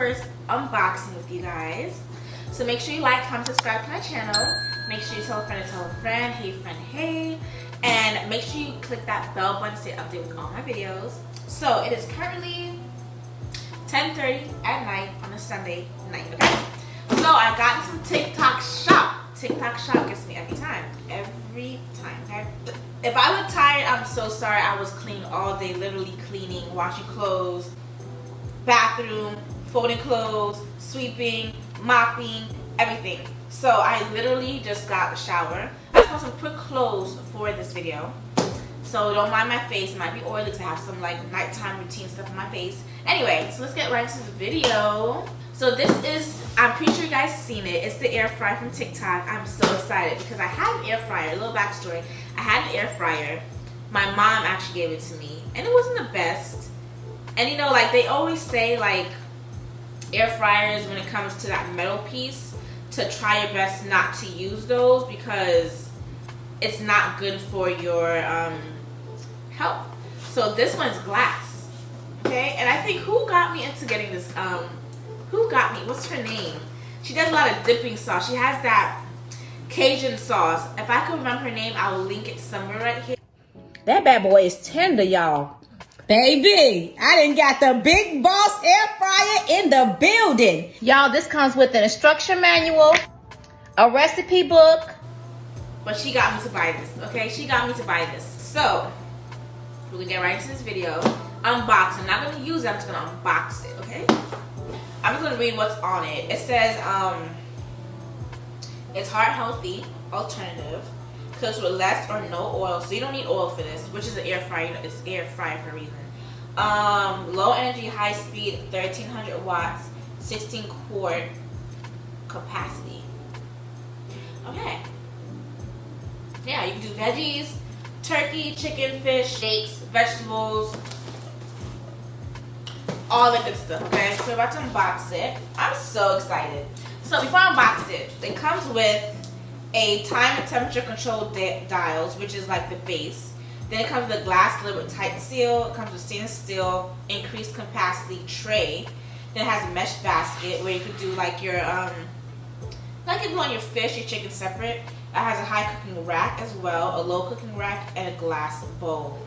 first unboxing with you guys. So make sure you like, comment, subscribe to my channel. Make sure you tell a friend to tell a friend, hey friend, hey. And make sure you click that bell button to stay updated with all my videos. So it is currently 10:30 at night on a Sunday night, okay? So I got some TikTok shop. TikTok shop gets me every time, okay? If I look tired, I'm so sorry. I was cleaning all day, literally cleaning, washing clothes, bathroom, folding clothes, sweeping, mopping, everything. So I literally just got the shower. I just want some quick clothes for this video. So don't mind my face. It might be oily because I have some like nighttime routine stuff on my face. Anyway, so let's get right into the video. So this is, I'm pretty sure you guys seen it. It's the air fryer from TikTok. I'm so excited because I had an air fryer. A little backstory. I had an air fryer. My mom actually gave it to me. And it wasn't the best. And you know, like they always say like air fryers when it comes to that metal piece, to try your best not to use those because it's not good for your health. So this one's glass, okay? And I think who got me into getting this, what's her name? She does a lot of dipping sauce. She has that Cajun sauce. If I can remember her name, I'll link it somewhere right here. That bad boy is tender, y'all. Baby, I done got the Big Boss air fryer in the building. Y'all, this comes with an instruction manual, a recipe book. But she got me to buy this, okay? She got me to buy this. So, we're gonna get right into this video. Unbox. I'm not gonna use it, I'm just gonna unbox it, okay? I'm just gonna read what's on it. It says, it's heart healthy alternative. Cooks with less or no oil, so you don't need oil for this, which is an air fryer. It's air fryer for a reason. Low energy, high speed, 1300 watts, 16 quart capacity. Okay. Yeah, you can do veggies, turkey, chicken, fish, steaks, vegetables, all the good stuff. Okay, so we're about to unbox it. I'm so excited. So before I unbox it, it comes with a time and temperature control dials, which is like the base. Then it comes with a glass lid with tight seal. It comes with stainless steel increased capacity tray. Then it has a mesh basket where you could do like your like you do on your fish, your chicken separate. It has a high cooking rack as well, a low cooking rack, and a glass bowl.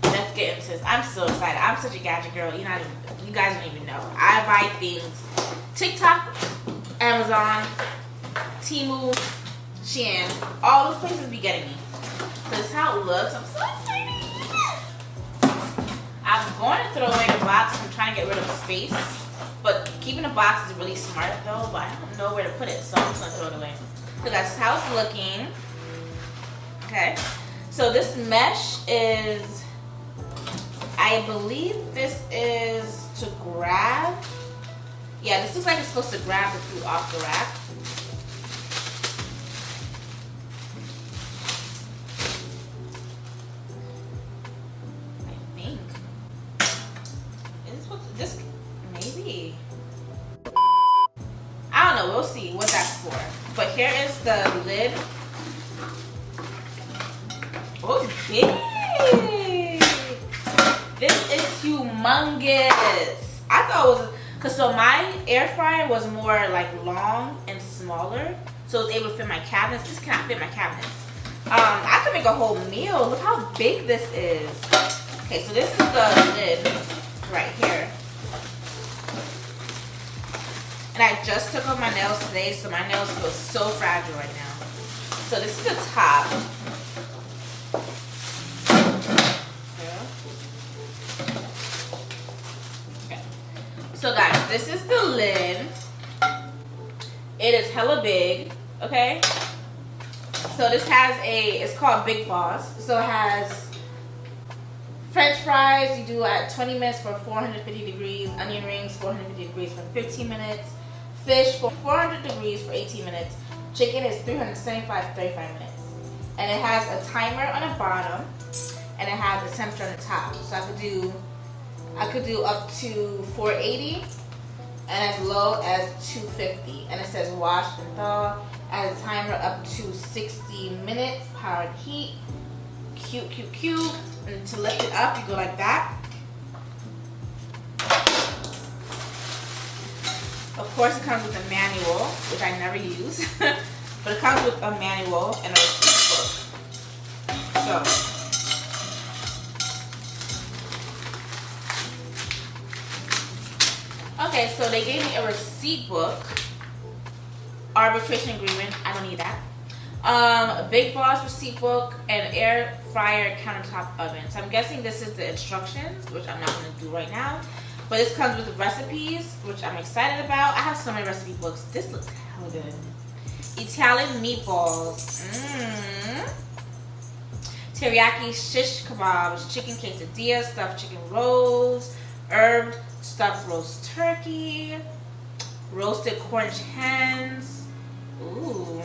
Let's get into this. I'm so excited. I'm such a gadget girl. You guys don't even know. I buy things TikTok, Amazon, Temu, Shein, all those places be getting me. So this is how it looks. I'm so excited. I'm going to throw away the box. I'm trying to get rid of space. But keeping the box is really smart though, but I don't know where to put it, so I'm just going to throw it away. So that's how it's looking. Okay. So this mesh is, I believe this is to grab. Yeah, this looks like it's supposed to grab the food off the rack. We'll see what that's for. But here is the lid. Oh, it's big. This is humongous. I thought it was, because so my air fryer was more like long and smaller. So it was able to fit my cabinets. This cannot fit my cabinets. I could make a whole meal. Look how big this is. Okay, so this is the lid right here. And I just took off my nails today, so my nails feel so fragile right now. So this is the top. Okay. So guys, this is the lid. It is hella big, okay? So this has it's called Big Boss. So it has French fries, you do at 20 minutes for 450 degrees. Onion rings, 450 degrees for 15 minutes. Fish for 400 degrees for 18 minutes. Chicken is 375 35 minutes. And it has a timer on the bottom, and it has a temperature on the top. So I could do up to 480 and as low as 250. And it says wash and thaw. It has a timer up to 60 minutes, powered heat. Cute. And to lift it up, you go like that. course, it comes with a manual, which I never use, but it comes with a manual and a receipt book. So, okay, so they gave me a receipt book, arbitration agreement. I don't need that. A Big Boss receipt book, and air fryer countertop oven. So I'm guessing this is the instructions, which I'm not going to do right now. But this comes with recipes, which I'm excited about. I have so many recipe books. This looks hella good. Italian meatballs. Teriyaki shish kebabs, chicken quesadillas, stuffed chicken rolls, herbed stuffed roast turkey, roasted Cornish hens. Ooh.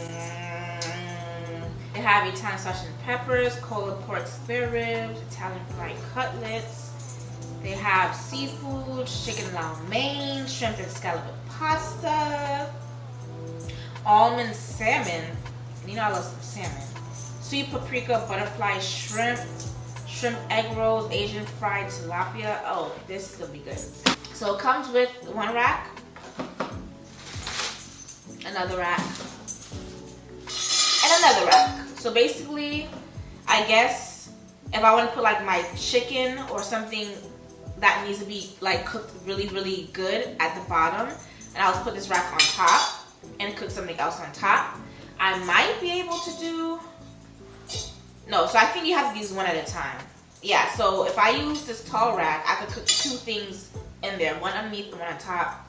They have Italian sausage and peppers, cola pork spare ribs, Italian fried cutlets. They have seafood, chicken lo mein, shrimp and scallop pasta, almond salmon. You know I love some salmon. Sweet paprika, butterfly shrimp, shrimp egg rolls, Asian fried tilapia. Oh, this is gonna be good. So it comes with one rack, another rack, and another rack. So basically, I guess if I want to put like my chicken or something that needs to be like cooked really, really good at the bottom, and I'll just put this rack on top and cook something else on top, I might be able to do, no, so I think you have to use one at a time. Yeah, so if I use this tall rack, I could cook two things in there, one underneath and one on top.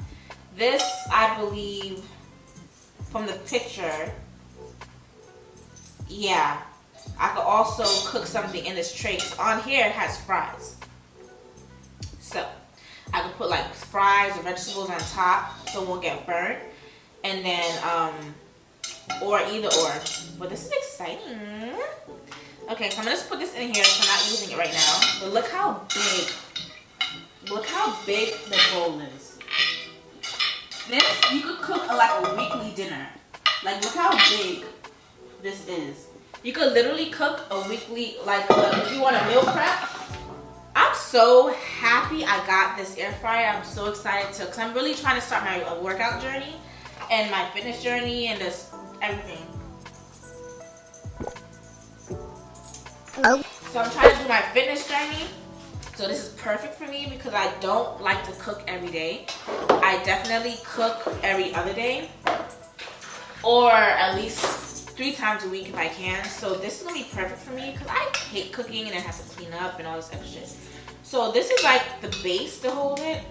This, I believe, from the picture, yeah, I could also cook something in this tray. On here it has fries. So I could put like fries or vegetables on top so it won't get burnt. And then, or either or. But this is exciting. Okay, so I'm gonna just put this in here so I'm not using it right now. But look how big the bowl is. This, you could cook like a weekly dinner. Like, look how big this is. You could literally cook a weekly, like if you want a meal prep. I'm so happy I got this air fryer. I'm so excited to, because I'm really trying to start my workout journey and my fitness journey and this everything. Oh. So I'm trying to do my fitness journey. So this is perfect for me because I don't like to cook every day. I definitely cook every other day, or at least 3 times a week if I can. So this is gonna be perfect for me because I hate cooking and then have to clean up and all this extra shit. So this is like the base to hold it.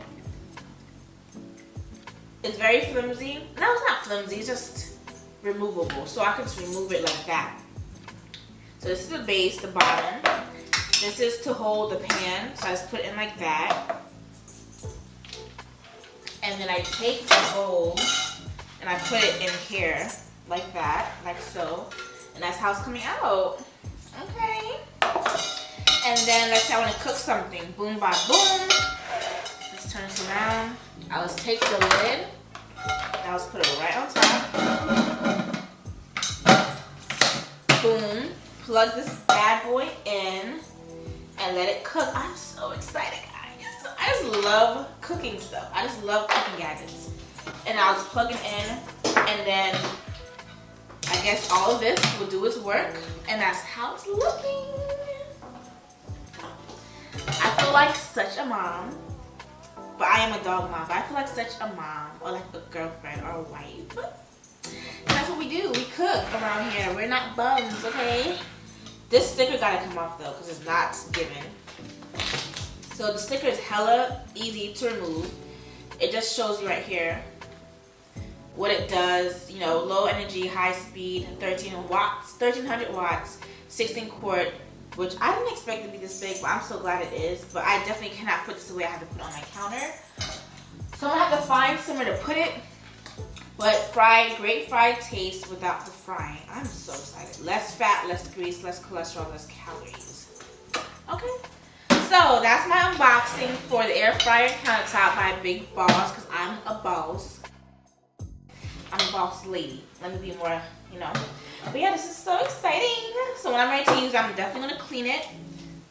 It's very flimsy. No, it's not flimsy, it's just removable. So I can just remove it like that. So this is the base, the bottom. This is to hold the pan. So I just put it in like that. And then I take the bowl and I put it in here. Like that, like so, and that's how it's coming out. Okay. And then let's say I want to cook something. Boom, ba, boom. Let's turn this around. I'll just take the lid. I'll just put it right on top. Boom. Plug this bad boy in and let it cook. I'm so excited, guys. I just love cooking stuff. I just love cooking gadgets. And I'll just plug it in, and then I guess all of this will do its work, and that's how it's looking. I feel like such a mom, but I am a dog mom, but I feel like such a mom, or like a girlfriend, or a wife. And that's what we do, we cook around here. We're not bums, okay? This sticker gotta come off though, because it's not given. So the sticker is hella easy to remove. It just shows you right here what it does, you know, low energy, high speed, 1300 watts, 16 quart, which I didn't expect to be this big, but I'm so glad it is. But I definitely cannot put this away. I have to put it on my counter. So I'm gonna have to find somewhere to put it. But fried, great fried taste without the frying. I'm so excited. Less fat, less grease, less cholesterol, less calories. Okay. So that's my unboxing for the air fryer countertop by Big Boss, because I'm a boss. I'm a boss lady. Let me be more, you know. But yeah, this is so exciting. So when I'm ready to use it, I'm definitely going to clean it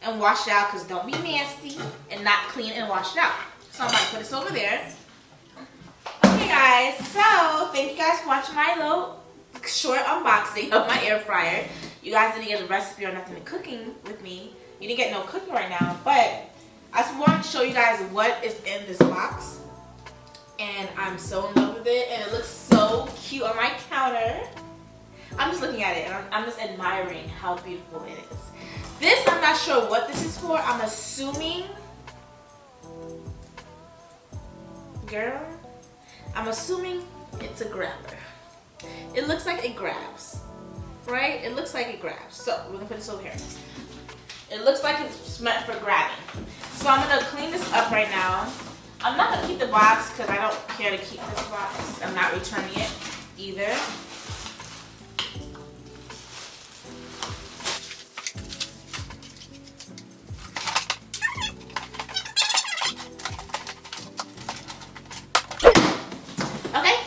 and wash it out, because don't be nasty and not clean and wash it out. So I'm going to put this over there. Okay, guys, so thank you guys for watching my little short unboxing of my air fryer. You guys didn't get a recipe or nothing to cooking with me. You didn't get no cooking right now, but I just want to show you guys what is in this box. And I'm so in love with it, and it looks so cute on my counter. I'm just looking at it, and I'm just admiring how beautiful it is. This, I'm not sure what this is for. I'm assuming, girl, I'm assuming it's a grabber. It looks like it grabs, right? It looks like it grabs. So we're gonna put this over here. It looks like it's meant for grabbing. So I'm gonna clean this up right now. I'm not gonna keep the box because I don't care to keep this box. I'm not returning it either.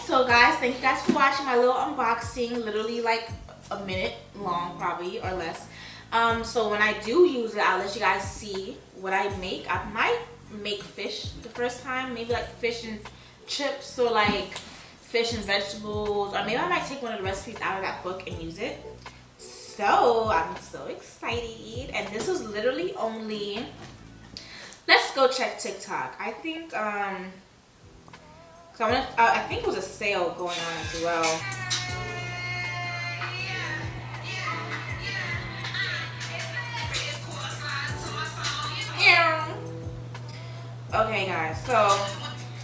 So guys, thank you guys for watching my little unboxing, literally like a minute long probably or less. So when I do use it, I'll let you guys see what I make. I might make fish the first time, maybe like fish and chips or like fish and vegetables, or maybe I might take one of the recipes out of that book and use it. So I'm so excited, and this was literally only, let's go check TikTok. I think I think it was a sale going on as well. Okay, guys, so.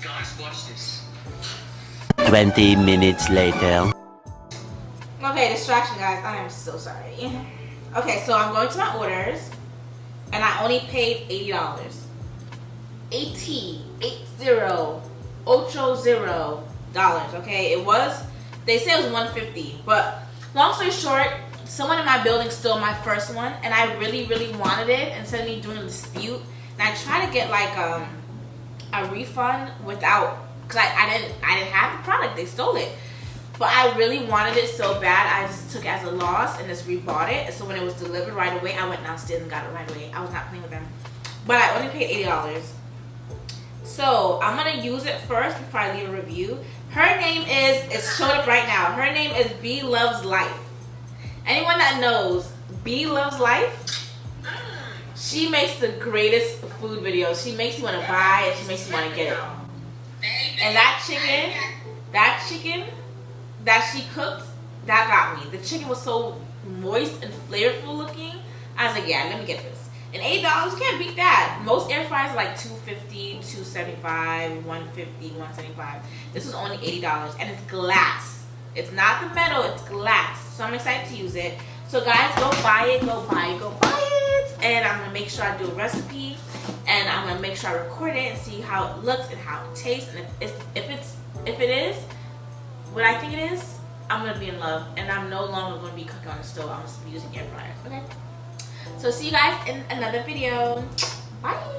Guys, watch this. 20 minutes later. Okay, distraction, guys. I am so sorry. Okay, so I'm going to my orders, and I only paid $80. 80. $80. Okay, it was, they say it was $150, but long story short, someone in my building stole my first one, and I really wanted it. Instead of me doing a dispute, and I tried to get like a refund without, because I didn't have the product, they stole it, but I really wanted it so bad. I just took it as a loss and just rebought it. And so when it was delivered right away, I went downstairs and got it right away. I was not playing with them, but I only paid $80. So I'm gonna use it first before I leave a review. Her name is, it's showed up right now. Her name is B Loves Life. Anyone that knows B Loves Life, she makes the greatest food videos. She makes you want to buy it. She makes you want to get it. And that chicken that she cooked, that got me. The chicken was so moist and flavorful looking. I was like, yeah, let me get this. And $8, you can't beat that. Most air fryers are like $250, $275, $150, $175. This was only $80, and it's glass. It's not the metal, it's glass. So I'm excited to use it. So guys, go buy it, go buy it, go buy it. And I'm gonna make sure I do a recipe, and I'm gonna make sure I record it and see how it looks and how it tastes. And if it is what I think it is, I'm gonna be in love. And I'm no longer gonna be cooking on the stove. I'm just gonna be using air fryers. Okay. So see you guys in another video. Bye.